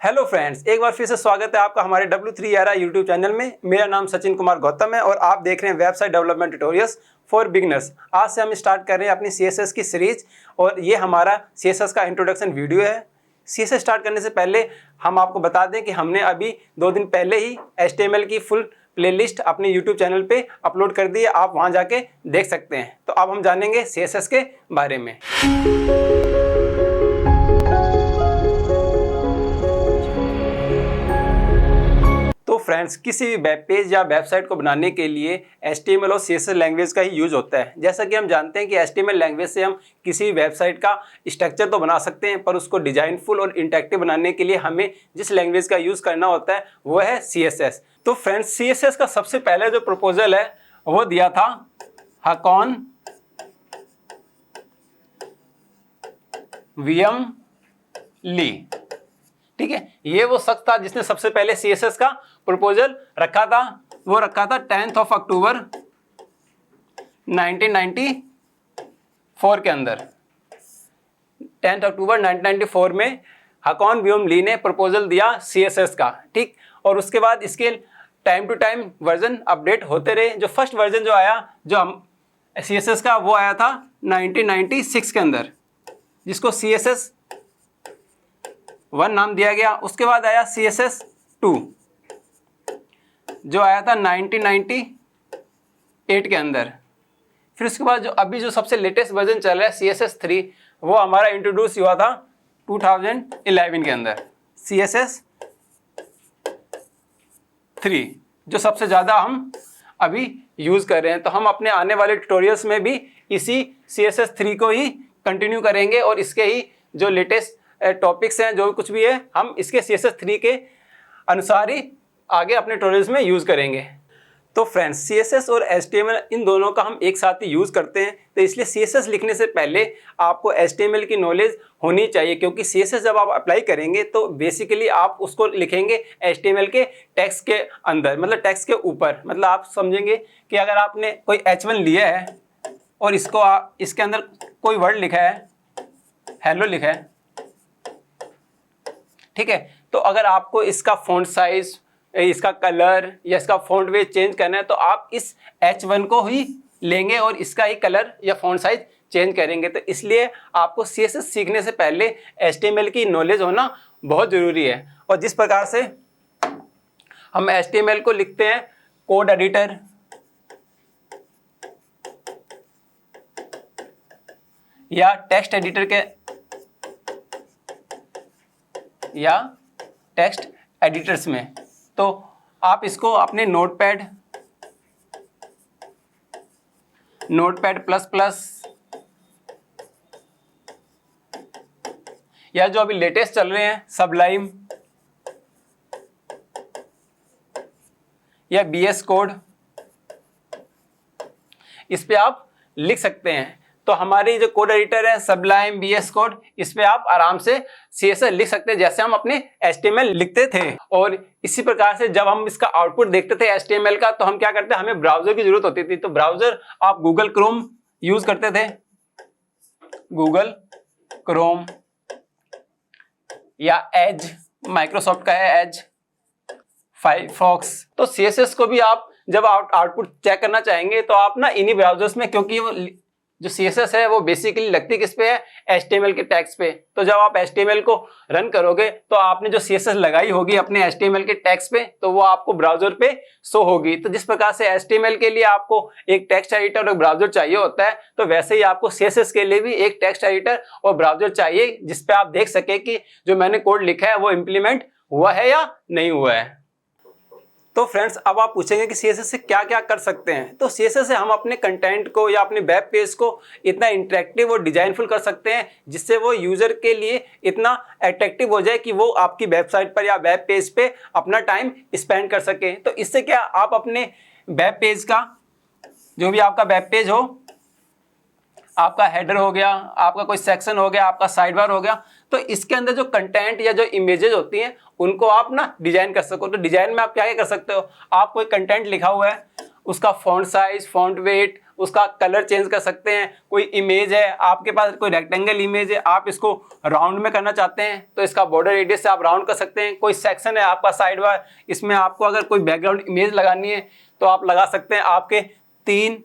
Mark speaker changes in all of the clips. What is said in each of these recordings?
Speaker 1: Hello friends, एक बार फिर से स्वागत है आपका हमारे W3ERI यूट्यूब चैनल में। मेरा नाम सचिन कुमार गौतम है और आप देख रहे हैं website development tutorials for beginners. आज से हम स्टार्ट कर रहे हैं अपनी CSS की सीरीज और ये हमारा CSS का इंट्रोडक्शन वीडियो है। CSS स्टार्ट करने से पहले हम आपको बता दें कि हमने अभी 2 दिन पहले ही HTML की फुल प्लेलिस्ट अपने यूट्यूब चैनल पे अपलोड कर दी है, आप वहाँ जाके देख सकते हैं। तो अब हम जानेंगे CSS के बारे में। तो फ्रेंड्स, किसी भी वेब पेज या वेबसाइट को बनाने के लिए HTML और CSS लैंग्वेज का ही यूज़ होता है। जैसा कि हम जानते हैं कि HTML लैंग्वेज से हम किसी भी वेबसाइट का स्ट्रक्चर तो बना सकते हैं, पर उसको डिजाइनफुल और इंटरेक्टिव बनाने के लिए हमें जिस लैंग्वेज का यूज़ करना होता है वो है CSS। तो फ्रेंड्स, CSS का सबसे पहले जो प्रपोजल है वो दिया था हाकॉन विलियम ली। ठीक है, ये वो शख्स था जिसने सबसे पहले CSS का प्रपोजल रखा था। वो रखा था 10 अक्टूबर 1994 के अंदर। 10 अक्टूबर 1994 में हाकॉन विलियम ली ने प्रपोजल दिया CSS का। ठीक, और उसके बाद इसके time to time version update होते रहे। जो फर्स्ट वर्जन जो आया जो हम CSS का वो आया था 1996 के अंदर, जिसको CSS 1 नाम दिया गया। उसके बाद आया CSS 2 जो आया था 1998 के अंदर। फिर उसके बाद जो अभी जो सबसे लेटेस्ट वर्जन चल रहा है CSS 3, वो हमारा इंट्रोड्यूस हुआ था 2011 के अंदर। CSS 3 जो सबसे ज़्यादा हम अभी यूज़ कर रहे हैं। तो हम अपने आने वाले ट्यूटोरियल्स में भी इसी CSS 3 को ही कंटिन्यू करेंगे और इसके ही जो लेटेस्ट टॉपिक्स हैं, जो कुछ भी है, हम इसके CSS 3 के अनुसार ही आगे अपने ट्यूटोरियल्स में यूज़ करेंगे। तो फ्रेंड्स, CSS और HTML इन दोनों का हम एक साथ ही यूज़ करते हैं, तो इसलिए CSS लिखने से पहले आपको HTML की नॉलेज होनी चाहिए, क्योंकि CSS जब आप अप्लाई करेंगे तो बेसिकली आप उसको लिखेंगे HTML के टेक्स्ट के अंदर, मतलब टेक्स्ट के ऊपर। मतलब आप समझेंगे कि अगर आपने कोई H1 लिया है और इसके अंदर कोई वर्ड लिखा है, हेलो लिखा है, ठीक है, तो अगर आपको इसका फ़ॉन्ट साइज, इसका कलर या इसका फ़ॉन्ट वेट चेंज करना है तो आप इस H1 को ही लेंगे और इसका ही कलर या फ़ॉन्ट साइज चेंज करेंगे। तो इसलिए आपको CSS सीखने से पहले HTML की नॉलेज होना बहुत ज़रूरी है। और जिस प्रकार से हम HTML को लिखते हैं कोड एडिटर या टेक्स्ट एडिटर के या टेक्स्ट एडिटर्स में, तो आप इसको अपने नोटपैड प्लस प्लस या जो अभी लेटेस्ट चल रहे हैं सबलाइम या BS कोड, इस पे आप लिख सकते हैं। तो हमारी जो कोड एडिटर है सबलाइम, BS कोड, इस पे आप आराम से CSS लिख सकते हैं जैसे हम अपने HTML लिखते थे। और इसी प्रकार से जब हम इसका आउटपुट देखते थे HTML का, तो हम क्या करते, हमें ब्राउजर की जरूरत होती थी। तो ब्राउजर आप गूगल क्रोम यूज करते थे, गूगल क्रोम या एज, माइक्रोसॉफ्ट का है एज, फायरफॉक्स। तो CSS को भी आप जब आउटपुट चेक करना चाहेंगे तो आप ना इन्हीं ब्राउजर्स में, क्योंकि वो जो CSS है वो बेसिकली लगती किस पे है, HTML के टैग्स पे। तो जब आप HTML को रन करोगे तो आपने जो CSS लगाई होगी अपने HTML के टैग्स पे, तो वो आपको ब्राउजर पे शो होगी। तो जिस प्रकार से HTML के लिए आपको एक टेक्स्ट एडिटर और ब्राउजर चाहिए होता है, तो वैसे ही आपको CSS के लिए भी एक टेक्स्ट एडिटर और ब्राउजर चाहिए, जिसपे आप देख सके कि जो मैंने कोड लिखा है वो इम्प्लीमेंट हुआ है या नहीं हुआ है। तो फ्रेंड्स, अब आप पूछेंगे कि CSS से क्या क्या कर सकते हैं। तो CSS से हम अपने कंटेंट को या अपने वेब पेज को इतना इंटरेक्टिव और डिजाइनफुल कर सकते हैं जिससे वो यूजर के लिए इतना अट्रैक्टिव हो जाए कि वो आपकी वेबसाइट पर या वेब पेज पे अपना टाइम स्पेंड कर सके। तो इससे क्या, आप अपने वेब पेज का, जो भी आपका वेब पेज हो, आपका हेडर हो गया, आपका कोई सेक्शन हो गया, आपका साइड बार हो गया, तो इसके अंदर जो कंटेंट या जो इमेजेस होती हैं उनको आप ना डिजाइन कर सको। तो डिजाइन में आप क्या क्या कर सकते हो, आप कोई कंटेंट लिखा हुआ है, उसका फॉन्ट साइज, फॉन्ट वेट उसका कलर चेंज कर सकते हैं। कोई इमेज है आपके पास, कोई रेक्टेंगल इमेज है, आप इसको राउंड में करना चाहते हैं तो इसका बॉर्डर रेडियस से आप राउंड कर सकते हैं। कोई सेक्शन है आपका साइड बार, इसमें आपको अगर कोई बैकग्राउंड इमेज लगानी है तो आप लगा सकते हैं। आपके 3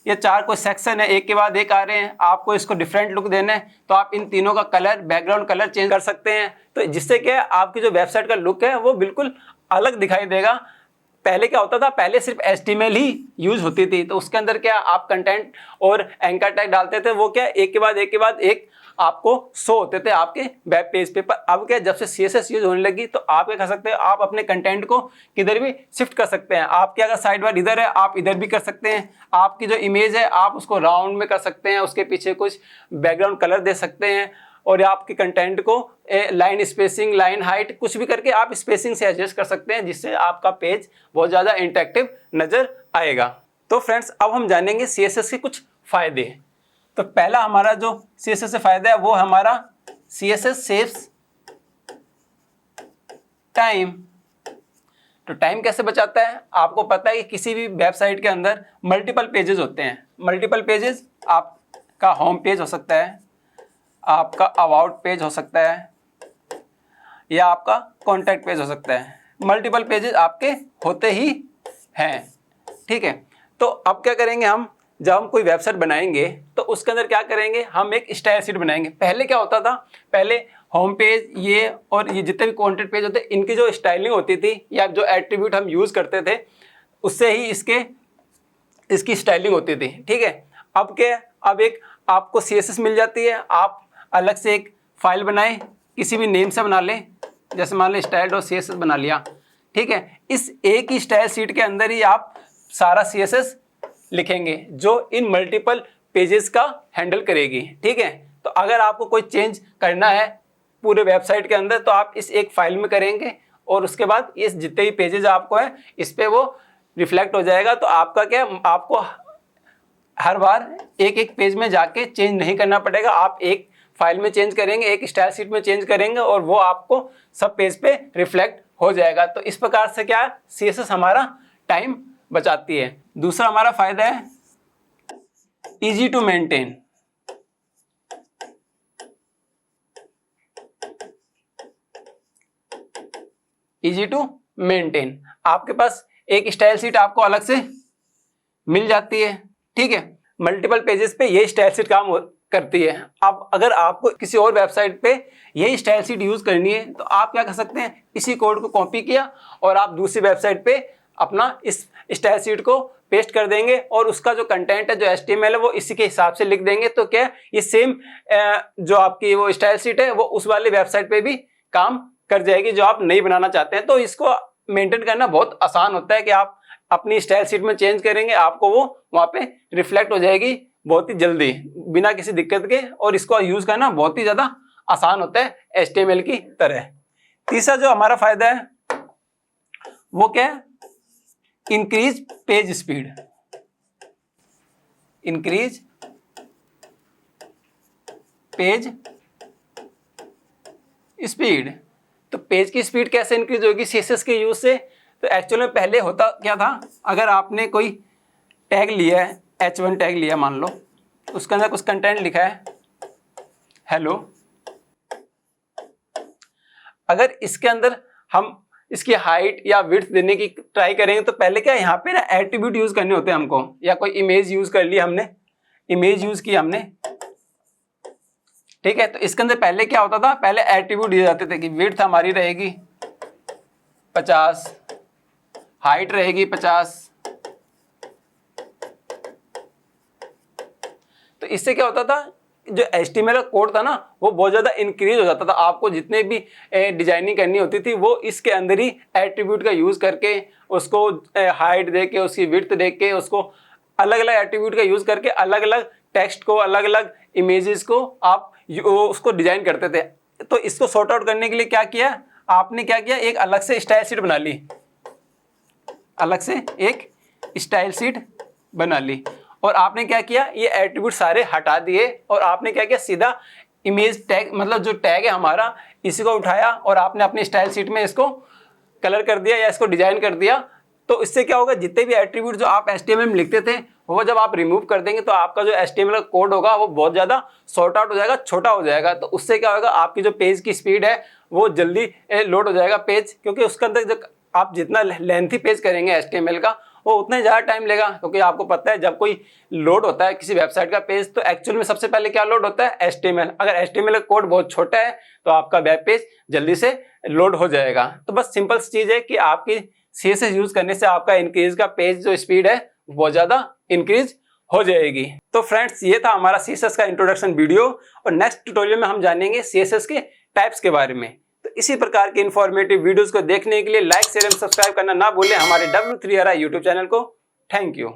Speaker 1: या 4 कोई सेक्शन है, एक के बाद एक आ रहे हैं, आपको इसको डिफरेंट लुक देना है तो आप इन तीनों का कलर, बैकग्राउंड कलर चेंज कर सकते हैं। तो जिससे क्या है, आपकी जो वेबसाइट का लुक है वो बिल्कुल अलग दिखाई देगा। पहले क्या होता था, पहले सिर्फ HTML ही यूज होती थी, तो उसके अंदर क्या आप कंटेंट और एंकर टैग डालते थे, वो क्या एक के बाद एक आपको शो होते थे आपके वेब पेज पे। पर अब क्या, जब से CSS यूज होने लगी तो आप क्या कर सकते हैं, आप अपने कंटेंट को किधर भी शिफ्ट कर सकते हैं। आपके अगर साइड बार इधर है, आप इधर भी कर सकते हैं। आपकी जो इमेज है आप उसको राउंड में कर सकते हैं, उसके पीछे कुछ बैकग्राउंड कलर दे सकते हैं, और आपके कंटेंट को लाइन स्पेसिंग, लाइन हाइट, कुछ भी करके आप स्पेसिंग से एडजस्ट कर सकते हैं, जिससे आपका पेज बहुत ज़्यादा इंटरेक्टिव नज़र आएगा। तो फ्रेंड्स, अब हम जानेंगे CSS के कुछ फ़ायदे। तो पहला हमारा जो CSS से फ़ायदा है वो हमारा CSS सेव्स टाइम। तो टाइम कैसे बचाता है? आपको पता है कि किसी भी वेबसाइट के अंदर मल्टीपल पेजेस होते हैं। मल्टीपल पेजेस, आपका होम पेज हो सकता है, आपका अबाउट पेज हो सकता है, या आपका कॉन्टैक्ट पेज हो सकता है। मल्टीपल पेजेस आपके होते ही हैं, ठीक है। तो अब क्या करेंगे हम, जब हम कोई वेबसाइट बनाएंगे तो उसके अंदर क्या करेंगे, हम एक स्टाइल शीट बनाएंगे। पहले क्या होता था, पहले होम पेज ये और ये जितने भी कॉन्टेंट पेज होते, इनकी जो स्टाइलिंग होती थी या जो एट्रीब्यूट हम यूज़ करते थे, उससे ही इसकी स्टाइलिंग होती थी, ठीक है। अब क्या, अब एक आपको CSS मिल जाती है, आप अलग से एक फाइल बनाएं, किसी भी नेम से बना लें, जैसे मान लें style.css बना लिया, ठीक है। इस एक ही स्टाइल शीट के अंदर ही आप सारा CSS लिखेंगे जो इन मल्टीपल पेजेस का हैंडल करेगी, ठीक है। तो अगर आपको कोई चेंज करना है पूरे वेबसाइट के अंदर तो आप इस एक फाइल में करेंगे, और उसके बाद इस जितने भी पेजेस आपको है इस पे वो रिफ्लेक्ट हो जाएगा। तो आपका क्या, आपको हर बार एक एक पेज में जाके चेंज नहीं करना पड़ेगा। आप एक फाइल में चेंज करेंगे, एक स्टाइल शीट में चेंज करेंगे, और वो आपको सब पेज पे रिफ्लेक्ट हो जाएगा। तो इस प्रकार से क्या है, CSS हमारा टाइम बचाती है। दूसरा हमारा फायदा है easy to maintain. Easy to maintain, आपके पास एक स्टाइल शीट आपको अलग से मिल जाती है, ठीक है। मल्टीपल पेजेस पे ये स्टाइल शीट काम करती है। अब अगर आपको किसी और वेबसाइट पे यही स्टाइल शीट यूज करनी है तो आप क्या कर सकते हैं, इसी कोड को कॉपी किया और आप दूसरी वेबसाइट पे अपना इस स्टाइल शीट को पेस्ट कर देंगे, और उसका जो कंटेंट है, जो HTML है, वो इसी के हिसाब से लिख देंगे। तो क्या ये सेम जो आपकी वो स्टाइल शीट है वो उस वाली वेबसाइट पे भी काम कर जाएगी जो आप नहीं बनाना चाहते हैं। तो इसको मेंटेन करना बहुत आसान होता है कि आप अपनी स्टाइल शीट में चेंज करेंगे, आपको वो वहाँ पे रिफ्लेक्ट हो जाएगी बहुत ही जल्दी, बिना किसी दिक्कत के, और इसको यूज करना बहुत ही ज्यादा आसान होता है HTML की तरह। तीसरा जो हमारा फायदा है वो क्या है, increase page speed. Increase page speed. तो पेज की स्पीड कैसे इंक्रीज होगी CSS के यूज से? तो एक्चुअल में पहले होता क्या था, अगर आपने कोई टैग लिया है, H1 टैग लिया मान लो, उसके अंदर कुछ कंटेंट लिखा है हेलो, अगर इसके अंदर हम इसकी हाइट या विड्थ देने की ट्राई करेंगे तो पहले क्या, यहाँ पे ना एट्रीब्यूट यूज करने होते हैं हमको, या कोई इमेज यूज कर ली हमने, इमेज यूज की हमने, ठीक है। तो इसके अंदर पहले क्या होता था, पहले एट्रीब्यूट दिए जाते थे कि विड्थ हमारी रहेगी 50, हाइट रहेगी 50। तो इससे क्या होता था, जो HTML का कोड था ना वो बहुत ज़्यादा इंक्रीज हो जाता था। आपको जितने भी डिजाइनिंग करनी होती थी वो इसके अंदर ही एट्रीब्यूट का यूज़ करके, उसको हाइट दे के, उसकी विड्थ दे के, उसको अलग अलग एट्रीब्यूट का यूज़ करके अलग अलग टेक्स्ट को, अलग अलग इमेजेस को आप उसको डिजाइन करते थे। तो इसको सॉर्ट आउट करने के लिए क्या किया आपने, क्या किया, एक अलग से स्टाइल शीट बना ली, अलग से एक स्टाइल शीट बना ली, और आपने क्या किया, ये एट्रीब्यूट सारे हटा दिए, और आपने क्या किया, सीधा इमेज टैग, मतलब जो टैग है हमारा, इसी को उठाया और आपने अपनी स्टाइल शीट में इसको कलर कर दिया या इसको डिजाइन कर दिया। तो इससे क्या होगा, जितने भी एट्रीब्यूट जो आप HTML में लिखते थे वो जब आप रिमूव कर देंगे तो आपका जो HTML का कोड होगा वो बहुत ज़्यादा सॉर्ट आउट हो जाएगा, छोटा हो जाएगा। तो उससे क्या होगा, आपकी जो पेज की स्पीड है वो जल्दी लोड हो जाएगा पेज, क्योंकि उसके अंदर जब आप जितना लेंथी पेज करेंगे HTML का वो उतना ही ज़्यादा टाइम लेगा। क्योंकि आपको पता है जब कोई लोड होता है किसी वेबसाइट का पेज तो एक्चुअल में सबसे पहले क्या लोड होता है, HTML। अगर HTML का कोड बहुत छोटा है तो आपका वेब पेज जल्दी से लोड हो जाएगा। तो बस सिंपल चीज़ है कि आपकी CSS यूज करने से आपका इंक्रीज का पेज जो स्पीड है बहुत ज़्यादा इंक्रीज हो जाएगी। तो फ्रेंड्स ये था हमारा CSS का इंट्रोडक्शन वीडियो, और नेक्स्ट ट्यूटोरियल में हम जानेंगे CSS के टाइप्स के बारे में। तो इसी प्रकार के इंफॉर्मेटिव वीडियोस को देखने के लिए लाइक शेयर एंड सब्सक्राइब करना ना भूलें हमारे W3RI यूट्यूब चैनल को। Thank you.